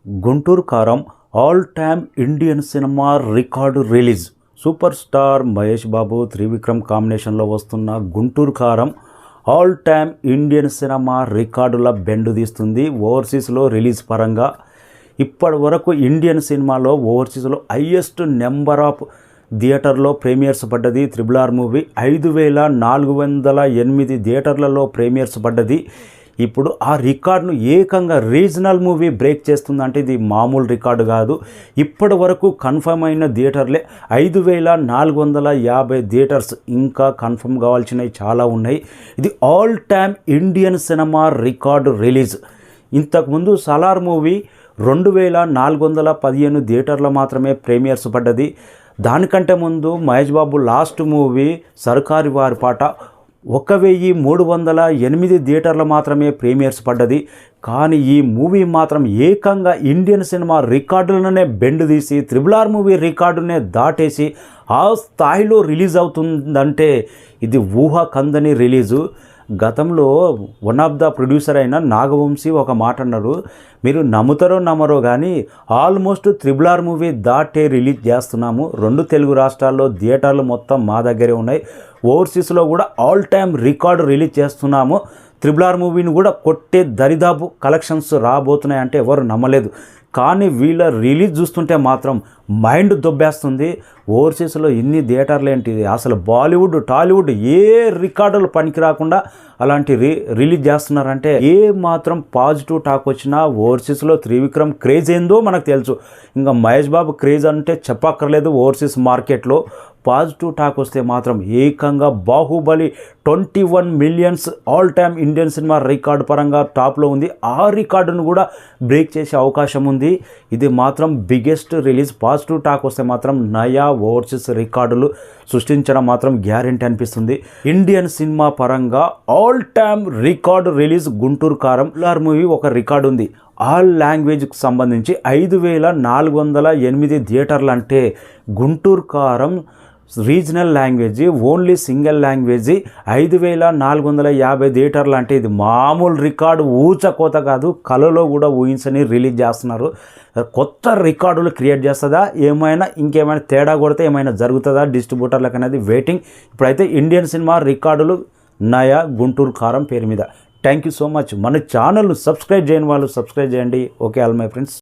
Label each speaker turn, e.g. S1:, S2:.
S1: Guntur Kaaram all time Indian cinema record release. Super star Mahesh Babu, Trivikram కాంబినేషన్లో వస్తున్న Guntur Kaaram all time Indian cinema రికార్డుల బెండు తీస్తుంది. ఓవర్సీస్లో రిలీజ్ పరంగా ఇప్పటి వరకు ఇండియన్ సినిమాలో ఓవర్సీస్లో హయ్యెస్ట్ నెంబర్ ఆఫ్ థియేటర్లో ప్రీమియర్స్ పడ్డది. RRR మూవీ 5408 థియేటర్లలో ప్రీమియర్స్ పడ్డది. ఇప్పుడు ఆ రికార్డును ఏకంగా రీజనల్ మూవీ బ్రేక్ చేస్తుందంటే ఇది మామూలు రికార్డు కాదు. ఇప్పటి వరకు కన్ఫర్మ్ అయిన థియేటర్లే 5450 థియేటర్స్, ఇంకా కన్ఫర్మ్ కావాల్సినవి చాలా ఉన్నాయి. ఇది all time Indian cinema record release. ఇంతకుముందు సలార్ మూవీ 2415 థియేటర్లో మాత్రమే ప్రీమియర్స్ పడ్డది. దానికంటే ముందు మహేష్ బాబు లాస్ట్ మూవీ సర్కారు వారి పాట 1308 థియేటర్లు మాత్రమే ప్రీమియర్స్ పడ్డది. కానీ ఈ మూవీ మాత్రం ఏకంగా ఇండియన్ సినిమా రికార్డులనే బెండు తీసి RRR మూవీ రికార్డునే దాటేసి ఆ స్థాయిలో రిలీజ్ అవుతుందంటే ఇది ఊహకందని రిలీజు. గతంలో వన్ ఆఫ్ ద ప్రొడ్యూసర్ అయిన నాగవంశీ ఒక మాట అన్నారు, మీరు నమ్ముతారో నమ్మరో కానీ ఆల్మోస్ట్ RRR మూవీ దాటే రిలీజ్ చేస్తున్నాము. 2 తెలుగు రాష్ట్రాల్లో థియేటర్లు మొత్తం మా దగ్గరే ఉన్నాయి. ఓవర్సీస్లో కూడా ఆల్ టైమ్ రికార్డు రిలీజ్ చేస్తున్నాము. RRR మూవీని కూడా కొట్టే దరిదాపు కలెక్షన్స్ రాబోతున్నాయంటే ఎవరు నమ్మలేదు. కానీ వీళ్ళ రిలీజ్ చూస్తుంటే మాత్రం మైండ్ దొబ్బేస్తుంది. ఓవర్సీస్లో ఇన్ని థియేటర్లు ఏంటి, అసలు బాలీవుడ్ టాలీవుడ్ ఏ రికార్డులు పనికి రాకుండా అలాంటి రిలీజ్ చేస్తున్నారంటే ఏ మాత్రం పాజిటివ్ టాక్ వచ్చినా ఓవర్సీస్లో త్రివిక్రమ్ క్రేజ్ ఏందో మనకు తెలుసు. ఇంకా మహేష్ బాబు క్రేజ్ అంటే చెప్పక్కర్లేదు. ఓవర్సీస్ మార్కెట్లో పాజిటివ్ టాక్ వస్తే మాత్రం ఏకంగా Baahubali 21 millions all time Indian cinema record పరంగా టాప్లో ఉంది. ఆ రికార్డును కూడా బ్రేక్ చేసే అవకాశం ఉంది. ఇది మాత్రం బిగ్గెస్ట్ రిలీజ్. పాజిటివ్ టాక్ వస్తే మాత్రం నయా ఓవర్సీస్ రికార్డులు సృష్టించడం మాత్రం గ్యారెంటీ అనిపిస్తుంది. ఇండియన్ సినిమా పరంగా all time record release Guntur కారం. RRR మూవీ ఒక రికార్డు ఉంది. ఆల్ లాంగ్వేజ్కి సంబంధించి 5408 థియేటర్లు అంటే గుంటూరు కారం regional language, only single language 5450 థియేటర్లు అంటే ఇది మామూలు రికార్డు, ఊచకోత కాదు. కళలో కూడా ఊహించని రిలీజ్ చేస్తున్నారు. కొత్త రికార్డులు క్రియేట్ చేస్తుందా, ఇంకేమైనా తేడా కొడితే ఏమైనా జరుగుతుందా డిస్ట్రిబ్యూటర్లకు అనేది వెయిటింగ్. ఇప్పుడైతే ఇండియన్ సినిమా రికార్డులు నయా గుంటూరు కారం పేరు మీద. Thank you so much. మన ఛానల్ను సబ్స్క్రైబ్ చేయని వాళ్ళు సబ్స్క్రైబ్ చేయండి. Okay all my friends.